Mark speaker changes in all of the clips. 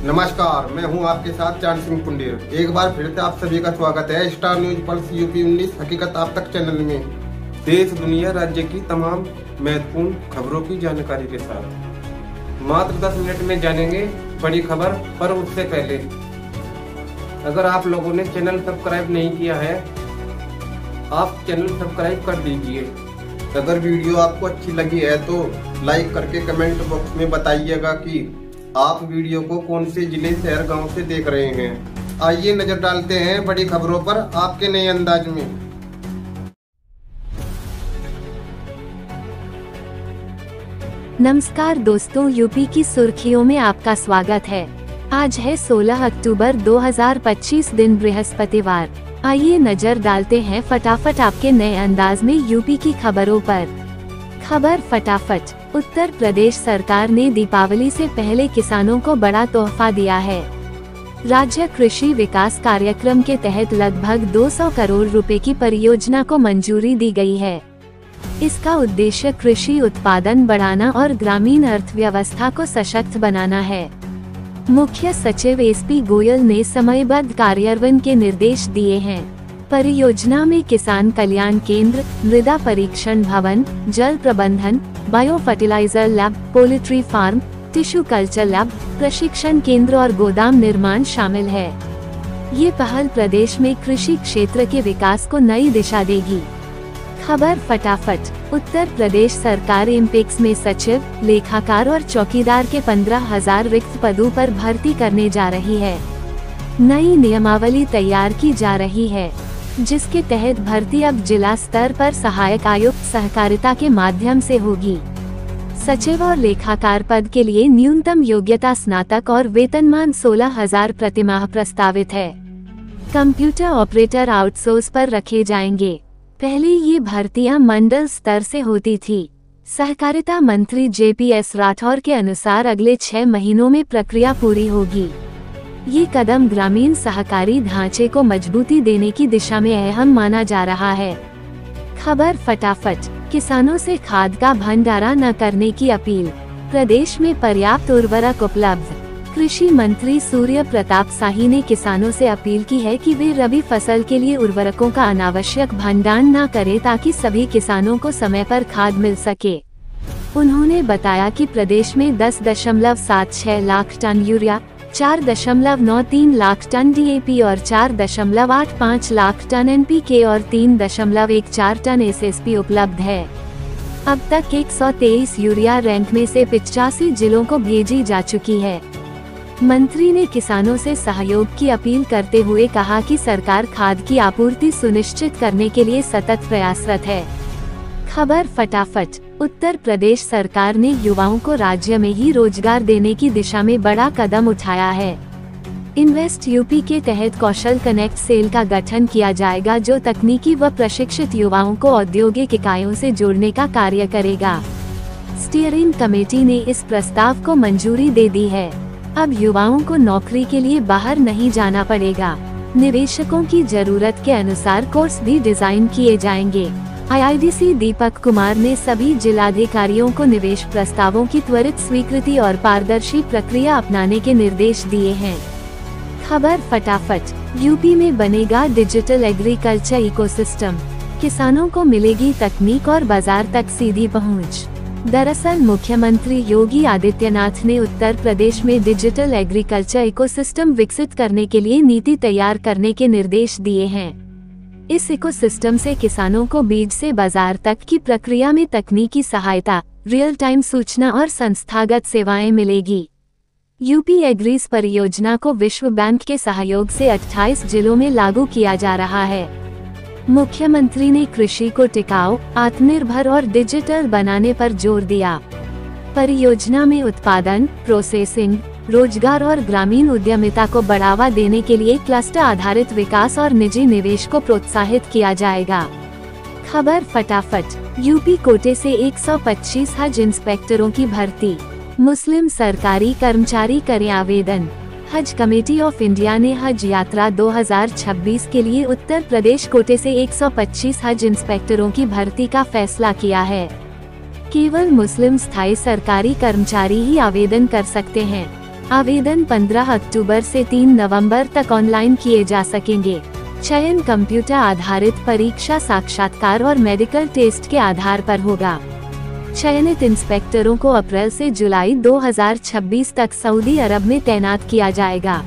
Speaker 1: नमस्कार, मैं हूं आपके साथ चांद सिंह पुंडेर। एक बार फिर से आप सभी का स्वागत है स्टार न्यूज पल्स यूपी 19 हकीकत आप तक चैनल में। देश दुनिया राज्य की तमाम महत्वपूर्ण खबरों की जानकारी के साथ मात्र 10 मिनट में जानेंगे बड़ी खबर। पर उससे पहले अगर आप लोगों ने चैनल सब्सक्राइब नहीं किया है, आप चैनल सब्सक्राइब कर दीजिए। अगर वीडियो आपको अच्छी लगी है तो लाइक करके कमेंट बॉक्स में बताइएगा कि आप वीडियो को कौन से जिले, शहर, गांव से देख रहे हैं। आइए नजर डालते हैं बड़ी खबरों पर आपके नए अंदाज में।
Speaker 2: नमस्कार दोस्तों, यूपी की सुर्खियों में आपका स्वागत है। आज है 16 अक्टूबर 2025, दिन बृहस्पतिवार। आइए नजर डालते हैं फटाफट आपके नए अंदाज में यूपी की खबरों पर। खबर फटाफट। उत्तर प्रदेश सरकार ने दीपावली से पहले किसानों को बड़ा तोहफा दिया है। राज्य कृषि विकास कार्यक्रम के तहत लगभग 200 करोड़ रुपए की परियोजना को मंजूरी दी गई है। इसका उद्देश्य कृषि उत्पादन बढ़ाना और ग्रामीण अर्थव्यवस्था को सशक्त बनाना है। मुख्य सचिव एसपी गोयल ने समयबद्ध कार्यान्वयन के निर्देश दिए हैं। परियोजना में किसान कल्याण केंद्र, मृदा परीक्षण भवन, जल प्रबंधन, bio fertilizer lab, poultry farm, tissue culture lab, प्रशिक्षण केंद्र और गोदाम निर्माण शामिल है। ये पहल प्रदेश में कृषि क्षेत्र के विकास को नई दिशा देगी। खबर फटाफट। उत्तर प्रदेश सरकार एमपेक्स में सचिव, लेखाकार और चौकीदार के 15,000 रिक्त पदों पर भर्ती करने जा रही है। नई नियमावली तैयार की जा रही है, जिसके तहत भर्ती अब जिला स्तर पर सहायक आयुक्त सहकारिता के माध्यम से होगी। सचिव और लेखाकार पद के लिए न्यूनतम योग्यता स्नातक और वेतनमान 16,000 प्रतिमाह प्रस्तावित है। कंप्यूटर ऑपरेटर आउटसोर्स पर रखे जाएंगे। पहले ये भर्तियां मंडल स्तर से होती थी। सहकारिता मंत्री JPS राठौर के अनुसार अगले 6 महीनों में प्रक्रिया पूरी होगी। ये कदम ग्रामीण सहकारी ढांचे को मजबूती देने की दिशा में अहम माना जा रहा है। खबर फटाफट। किसानों से खाद का भंडारा न करने की अपील। प्रदेश में पर्याप्त उर्वरक उपलब्ध। कृषि मंत्री सूर्य प्रताप शाही ने किसानों से अपील की है कि वे रबी फसल के लिए उर्वरकों का अनावश्यक भंडारण न करें, ताकि सभी किसानों को समय पर खाद मिल सके। उन्होंने बताया कि प्रदेश में 10.76 lakh ton urea, 4.93 lakh ton DAP और 4.85 लाख टन NPK और 3.14 टन SSP उपलब्ध है। अब तक 123 यूरिया रैंक में से 85 जिलों को भेजी जा चुकी है। मंत्री ने किसानों से सहयोग की अपील करते हुए कहा कि सरकार खाद की आपूर्ति सुनिश्चित करने के लिए सतत प्रयासरत है। खबर फटाफट। उत्तर प्रदेश सरकार ने युवाओं को राज्य में ही रोजगार देने की दिशा में बड़ा कदम उठाया है। इन्वेस्ट यूपी के तहत कौशल कनेक्ट सेल का गठन किया जाएगा, जो तकनीकी व प्रशिक्षित युवाओं को औद्योगिक इकाइयों से जोड़ने का कार्य करेगा। स्टीयरिंग कमेटी ने इस प्रस्ताव को मंजूरी दे दी है। अब युवाओं को नौकरी के लिए बाहर नहीं जाना पड़ेगा। निवेशकों की जरूरत के अनुसार कोर्स भी डिजाइन किए जाएंगे। IIDC दीपक कुमार ने सभी जिलाधिकारियों को निवेश प्रस्तावों की त्वरित स्वीकृति और पारदर्शी प्रक्रिया अपनाने के निर्देश दिए हैं। खबर फटाफट। यूपी में बनेगा डिजिटल एग्रीकल्चर इकोसिस्टम। किसानों को मिलेगी तकनीक और बाजार तक सीधी पहुंच। दरअसल मुख्यमंत्री योगी आदित्यनाथ ने उत्तर प्रदेश में डिजिटल एग्रीकल्चर इकोसिस्टम विकसित करने के लिए नीति तैयार करने के निर्देश दिए हैं। इस इकोसिस्टम से किसानों को बीज से बाजार तक की प्रक्रिया में तकनीकी सहायता, रियल टाइम सूचना और संस्थागत सेवाएं मिलेगी। यूपी एग्रीज परियोजना को विश्व बैंक के सहयोग से 28 जिलों में लागू किया जा रहा है। मुख्यमंत्री ने कृषि को टिकाऊ, आत्मनिर्भर और डिजिटल बनाने पर जोर दिया। परियोजना में उत्पादन, प्रोसेसिंग, रोजगार और ग्रामीण उद्यमिता को बढ़ावा देने के लिए क्लस्टर आधारित विकास और निजी निवेश को प्रोत्साहित किया जाएगा। खबर फटाफट। यूपी कोटे से 125 हज इंस्पेक्टरों की भर्ती। मुस्लिम सरकारी कर्मचारी करें आवेदन। हज कमेटी ऑफ इंडिया ने हज यात्रा 2026 के लिए उत्तर प्रदेश कोटे से 125 हज इंस्पेक्टरों की भर्ती का फैसला किया है। केवल मुस्लिम स्थायी सरकारी कर्मचारी ही आवेदन कर सकते हैं। आवेदन 15 अक्टूबर से 3 नवंबर तक ऑनलाइन किए जा सकेंगे। चयन कंप्यूटर आधारित परीक्षा, साक्षात्कार और मेडिकल टेस्ट के आधार पर होगा। चयनित इंस्पेक्टरों को अप्रैल से जुलाई 2026 तक सऊदी अरब में तैनात किया जाएगा।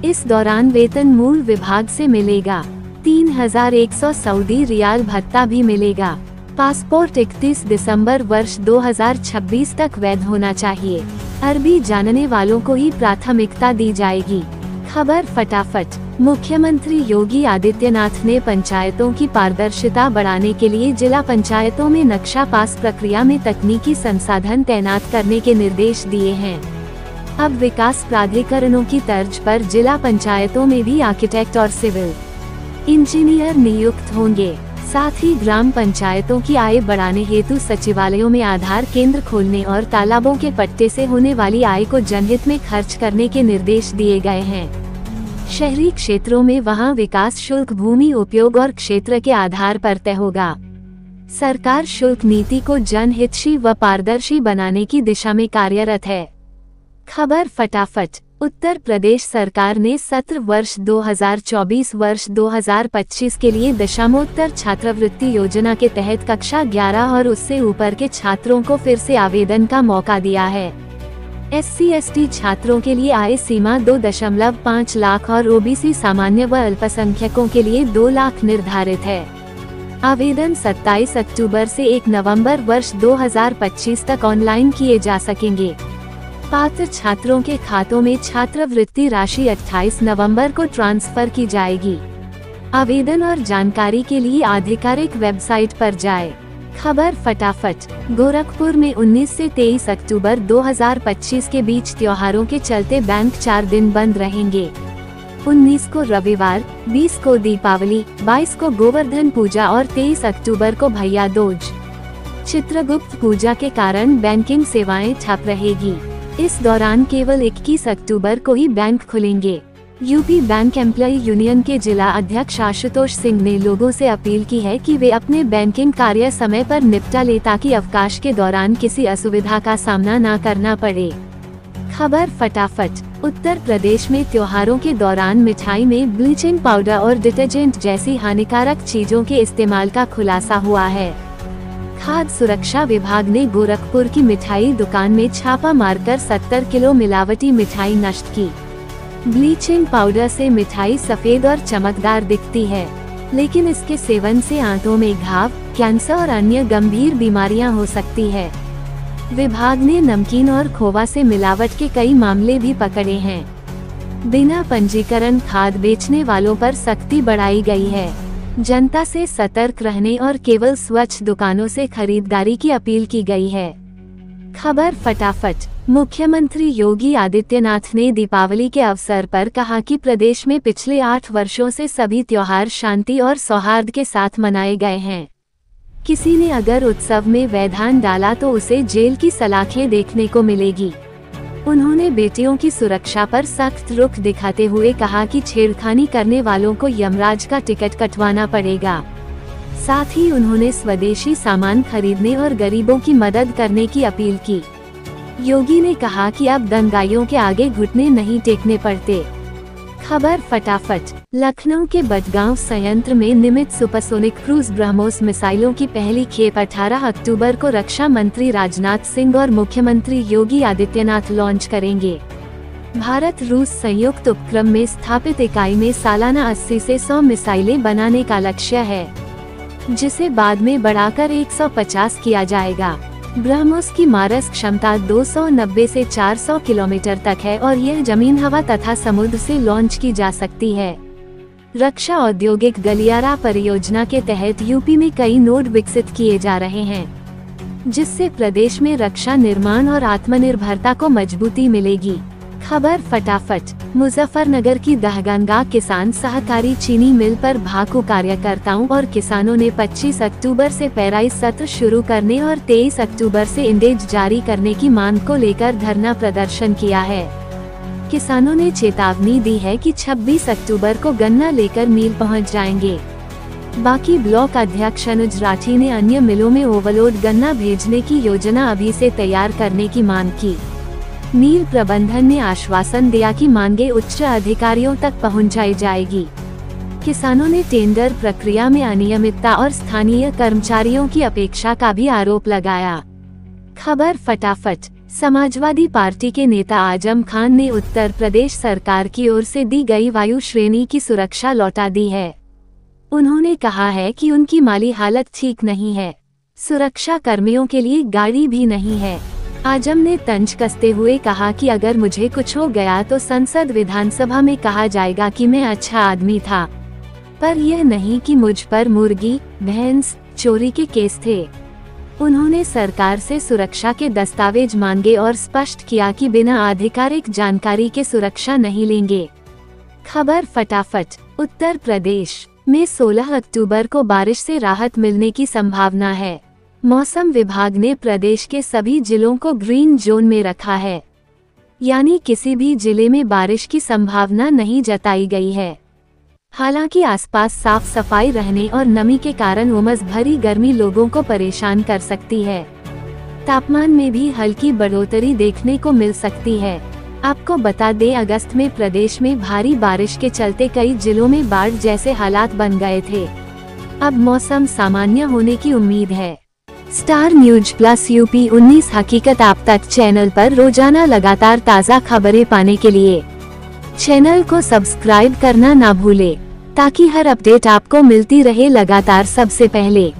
Speaker 2: इस दौरान वेतन मूल विभाग से मिलेगा। 3100 सऊदी रियाल भत्ता भी मिलेगा। पासपोर्ट 31 दिसंबर वर्ष 2026 तक वैध होना चाहिए। अरबी जानने वालों को ही प्राथमिकता दी जाएगी। खबर फटाफट। मुख्यमंत्री योगी आदित्यनाथ ने पंचायतों की पारदर्शिता बढ़ाने के लिए जिला पंचायतों में नक्शा पास प्रक्रिया में तकनीकी संसाधन तैनात करने के निर्देश दिए हैं। अब विकास प्राधिकरणों की तर्ज पर जिला पंचायतों में भी आर्किटेक्ट और सिविल इंजीनियर नियुक्त होंगे। साथ ही ग्राम पंचायतों की आय बढ़ाने हेतु सचिवालयों में आधार केंद्र खोलने और तालाबों के पट्टे से होने वाली आय को जनहित में खर्च करने के निर्देश दिए गए हैं। शहरी क्षेत्रों में वहां विकास शुल्क भूमि उपयोग और क्षेत्र के आधार पर तय होगा। सरकार शुल्क नीति को जनहितैषी व पारदर्शी बनाने की दिशा में कार्यरत है। खबर फटाफट। उत्तर प्रदेश सरकार ने सत्र वर्ष 2024 वर्ष 2025 के लिए दशमोत्तर छात्रवृत्ति योजना के तहत कक्षा 11 और उससे ऊपर के छात्रों को फिर से आवेदन का मौका दिया है। SC/ST छात्रों के लिए आय सीमा 2.5 लाख और OBC सामान्य व अल्पसंख्यकों के लिए 2 लाख निर्धारित है। आवेदन 27 अक्टूबर से 1 नवंबर वर्ष 2025 तक ऑनलाइन किए जा सकेंगे। पात्र छात्रों के खातों में छात्रवृत्ति राशि 28 नवंबर को ट्रांसफर की जाएगी। आवेदन और जानकारी के लिए आधिकारिक वेबसाइट पर जाएं। खबर फटाफट। गोरखपुर में 19 से 23 अक्टूबर 2025 के बीच त्योहारों के चलते बैंक 4 दिन बंद रहेंगे। 19 को रविवार, 20 को दीपावली, 22 को गोवर्धन पूजा और 23 अक्टूबर को भैया दूज। चित्रगुप्त पूजा के कारण बैंकिंग सेवाएं ठप रहेगी। इस दौरान केवल 21 अक्टूबर को ही बैंक खुलेंगे। यूपी बैंक एम्प्लॉय यूनियन के जिला अध्यक्ष आशुतोष सिंह ने लोगों से अपील की है कि वे अपने बैंकिंग कार्य समय पर निपटा ले ताकि अवकाश के दौरान किसी असुविधा का सामना न करना पड़े। खबर फटाफट। उत्तर प्रदेश में त्योहारों के दौरान मिठाई में ब्लीचिंग पाउडर और डिटर्जेंट जैसी हानिकारक चीजों के इस्तेमाल का खुलासा हुआ है। खाद्य सुरक्षा विभाग ने गोरखपुर की मिठाई दुकान में छापा मारकर 70 किलो मिलावटी मिठाई नष्ट की। ब्लीचिंग पाउडर से मिठाई सफेद और चमकदार दिखती है, लेकिन इसके सेवन से आंतों में घाव, कैंसर और अन्य गंभीर बीमारियां हो सकती है। विभाग ने नमकीन और खोवा से मिलावट के कई मामले भी पकड़े हैं। बिना पंजीकरण खाद बेचने वालों पर सख्ती बढ़ाई गई है। जनता से सतर्क रहने और केवल स्वच्छ दुकानों से खरीदारी की अपील की गई है। खबर फटाफट। मुख्यमंत्री योगी आदित्यनाथ ने दीपावली के अवसर पर कहा कि प्रदेश में पिछले 8 वर्षों से सभी त्योहार शांति और सौहार्द के साथ मनाए गए हैं। किसी ने अगर उत्सव में व्यवधान डाला तो उसे जेल की सलाखें देखने को मिलेगी। उन्होंने बेटियों की सुरक्षा पर सख्त रुख दिखाते हुए कहा कि छेड़खानी करने वालों को यमराज का टिकट कटवाना पड़ेगा। साथ ही उन्होंने स्वदेशी सामान खरीदने और गरीबों की मदद करने की अपील की। योगी ने कहा कि अब दंगाइयों के आगे घुटने नहीं टेकने पड़ते। खबर फटाफट। लखनऊ के बडगांव संयंत्र में निर्मित सुपरसोनिक क्रूज ब्रह्मोस मिसाइलों की पहली खेप 18 अक्टूबर को रक्षा मंत्री राजनाथ सिंह और मुख्यमंत्री योगी आदित्यनाथ लॉन्च करेंगे। भारत रूस संयुक्त उपक्रम में स्थापित इकाई में सालाना 80 से 100 मिसाइलें बनाने का लक्ष्य है, जिसे बाद में बढ़ाकर 150 किया जाएगा। ब्रह्मोस की मारक क्षमता 290 से 400 किलोमीटर तक है और यह जमीन, हवा तथा समुद्र से लॉन्च की जा सकती है। रक्षा औद्योगिक गलियारा परियोजना के तहत यूपी में कई नोड विकसित किए जा रहे हैं, जिससे प्रदेश में रक्षा निर्माण और आत्मनिर्भरता को मजबूती मिलेगी। खबर फटाफट। मुजफ्फरनगर की दहगनगाह किसान सहकारी चीनी मिल पर भाकू कार्यकर्ताओं और किसानों ने 25 अक्टूबर से पेराई सत्र शुरू करने और 23 अक्टूबर से इंडेज जारी करने की मांग को लेकर धरना प्रदर्शन किया है। किसानों ने चेतावनी दी है कि 26 अक्टूबर को गन्ना लेकर मिल पहुंच जाएंगे। बाकी ब्लॉक अध्यक्ष अनुज राठी ने अन्य मिलों में ओवरलोड गन्ना भेजने की योजना अभी से तैयार करने की मांग की। नील प्रबंधन ने आश्वासन दिया कि मांगे उच्च अधिकारियों तक पहुंचाई जाएगी। किसानों ने टेंडर प्रक्रिया में अनियमितता और स्थानीय कर्मचारियों की अपेक्षा का भी आरोप लगाया। खबर फटाफट। समाजवादी पार्टी के नेता आजम खान ने उत्तर प्रदेश सरकार की ओर से दी गई वायु श्रेणी की सुरक्षा लौटा दी है। उन्होंने कहा है कि उनकी माली हालत ठीक नहीं है, सुरक्षा कर्मियों के लिए गाड़ी भी नहीं है। आजम ने तंज कसते हुए कहा कि अगर मुझे कुछ हो गया तो संसद विधानसभा में कहा जाएगा कि मैं अच्छा आदमी था, पर यह नहीं कि मुझ पर मुर्गी भैंस चोरी के केस थे। उन्होंने सरकार से सुरक्षा के दस्तावेज मांगे और स्पष्ट किया कि बिना आधिकारिक जानकारी के सुरक्षा नहीं लेंगे। खबर फटाफट। उत्तर प्रदेश में 16 अक्टूबर को बारिश से राहत मिलने की संभावना है। मौसम विभाग ने प्रदेश के सभी जिलों को ग्रीन जोन में रखा है, यानी किसी भी जिले में बारिश की संभावना नहीं जताई गई है। हालांकि आसपास साफ सफाई रहने और नमी के कारण उमस भरी गर्मी लोगों को परेशान कर सकती है। तापमान में भी हल्की बढ़ोतरी देखने को मिल सकती है। आपको बता दें, अगस्त में प्रदेश में भारी बारिश के चलते कई जिलों में बाढ़ जैसे हालात बन गए थे। अब मौसम सामान्य होने की उम्मीद है। स्टार न्यूज प्लस यूपी 19 हकीकत आप तक चैनल पर रोजाना लगातार ताज़ा खबरें पाने के लिए चैनल को सब्सक्राइब करना ना भूले, ताकि हर अपडेट आपको मिलती रहे लगातार सबसे पहले।